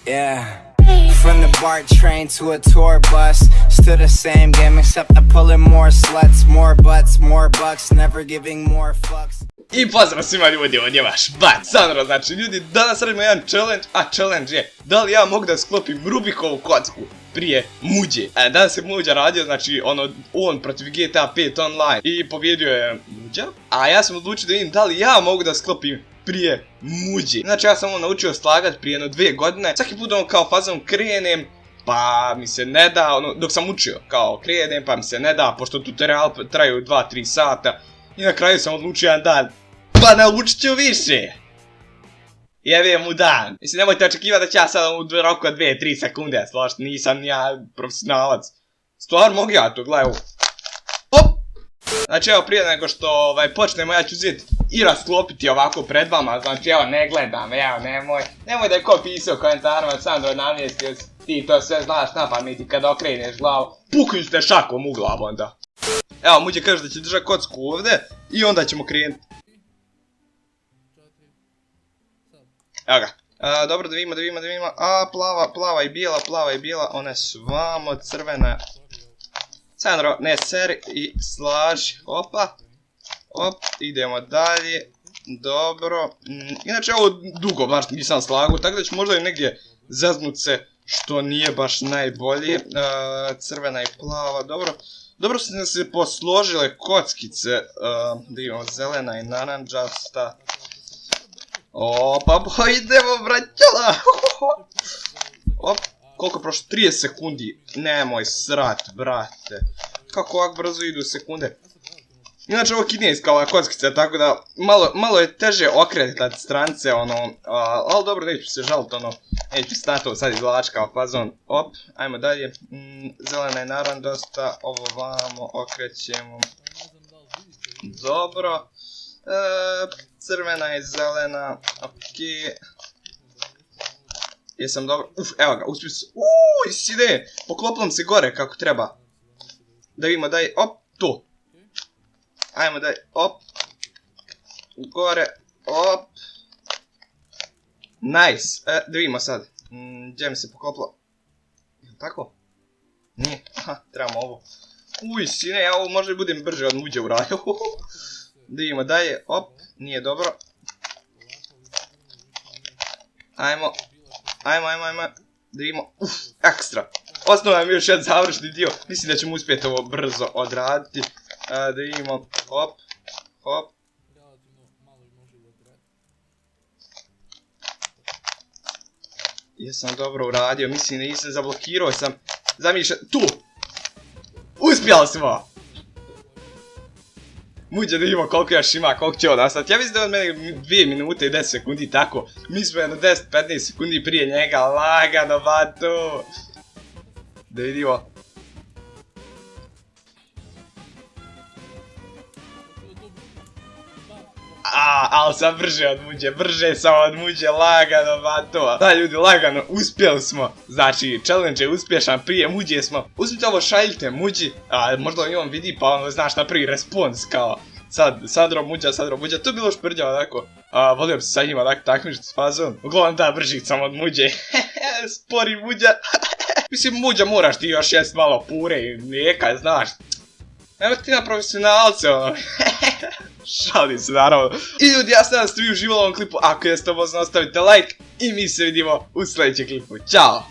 Yeah. From the BART train to a tour bus, still the same game except I'm pulling more sluts, more butts, more bucks, never giving more fucks. I pozdrav svima ljudi, ovdje je vaš Bat Sandro. Znači ljudi, danas radimo jedan challenge, a challenge je da li ja mogu da sklopim Rubikovu kocku prije Muđe. Danas je Muđa radio, znači on protiv GTA 5 online i pobjedio je Muđa. A ja sam odlučio da vidim da li ja mogu da sklopim prije Muđe. Znači ja sam ovo naučio slagat prije 2 godine. Svaki put kao fazom krenem, pa mi se ne da, dok sam učio, kao krenem pa mi se ne da, pošto tutorial traju 2-3 sata. I na kraju sam odlučio jedan dan, pa naučit ću više! Jebem mu dan. Mislim, nemojte očekivati da ću ja sad u roku 2-3 sekunde složiti, nisam ja profesionalac. Stvarno mogu ja to, gledaj ovo. Hop! Znači evo prije nego što počnemo ja ću uzeti i rasklopiti ovako pred vama, znači evo ne gledam, evo nemoj da je ko pisao u komentarima, Sandro namjestio, ti to sve znaš na pameti kada okreneš glavu, pukneš te šakom u glavu onda. Evo, Muđe kaže da će držati kocku ovdje i onda ćemo krenuti. Evo ga. Dobro, da vidimo. A, plava i bijela, one su vamo, crvena. Sandro, ne seri i slaži. Opa. Op, idemo dalje. Dobro. Inače, ovo dugo, baš nisam slagu, tako da ću možda i negdje zeznut se, što nije baš najbolje. Crvena i plava, dobro. Dobro su se posložile kockice, da imamo zelena i naranđasta. Opa, idemo braćala! Op, koliko je prošlo? 30 sekundi. Nemoj srat, brate. Kako ovak brzo idu sekunde? Inače ovo kinejska ova kockica, tako da malo je teže okretati strance, ali dobro, neću se žaliti, neću stati ovo sad izvlači kao fazon. Op, ajmo dalje. Zelena i naranđasta, ovo vamo okrećemo. Dobro. Crvena i zelena, okej. Jesam dobro, evo ga, uspio sam, ide, poklopilo se gore kako treba. Da vidimo dalje, op, tu. Ajmo dalje, op. Gore, op. Nice, da vidimo sad, gdje mi se poklopilo. Jel' tako? Nije, aha, trebamo ovo. Sine, ja ovo možda i budem brže od Muđe uradio. Da vidimo dalje, op, nije dobro. Ajmo, da vidimo, ekstra. Osnovno nam je još jedan završni dio, mislim da ćemo uspjeti ovo brzo odraditi. Da vidimo, hop. Jesam dobro uradio, mislim da nisam zablokirao sam. Zamišljam, tu! Uspjeli smo! Muđe da vidimo koliko još ima, koliko će ovo nastati. Ja mislim da je od mene 2 minute i 10 sekundi tako. Mi smo jedno 10-15 sekundi prije njega, lagano bato. Da vidimo. Ali sam brže sam od Muđe, lagano bato. Da ljudi, lagano, uspjeli smo. Znači, challenge je uspješan, prije Muđe smo. Uzmite ovo, šaljite Muđi, možda on vidi pa znaš napravi respons kao Sandro Muđa, to je bilo šprđavo tako. Volio bi se sa njima takmičiti s fazom. Uglavnom da, bržih sam od Muđe. Spori Muđa. Mislim, Muđa moraš ti još jest malo pure i mlijeka, znaš. Evo ti na profesionalce, Šalim se, naravno. I ljudi, ja se nadam da ste vi uživali u ovom klipu. Ako jeste, ostavite like i mi se vidimo u sljedećem klipu. Ćao!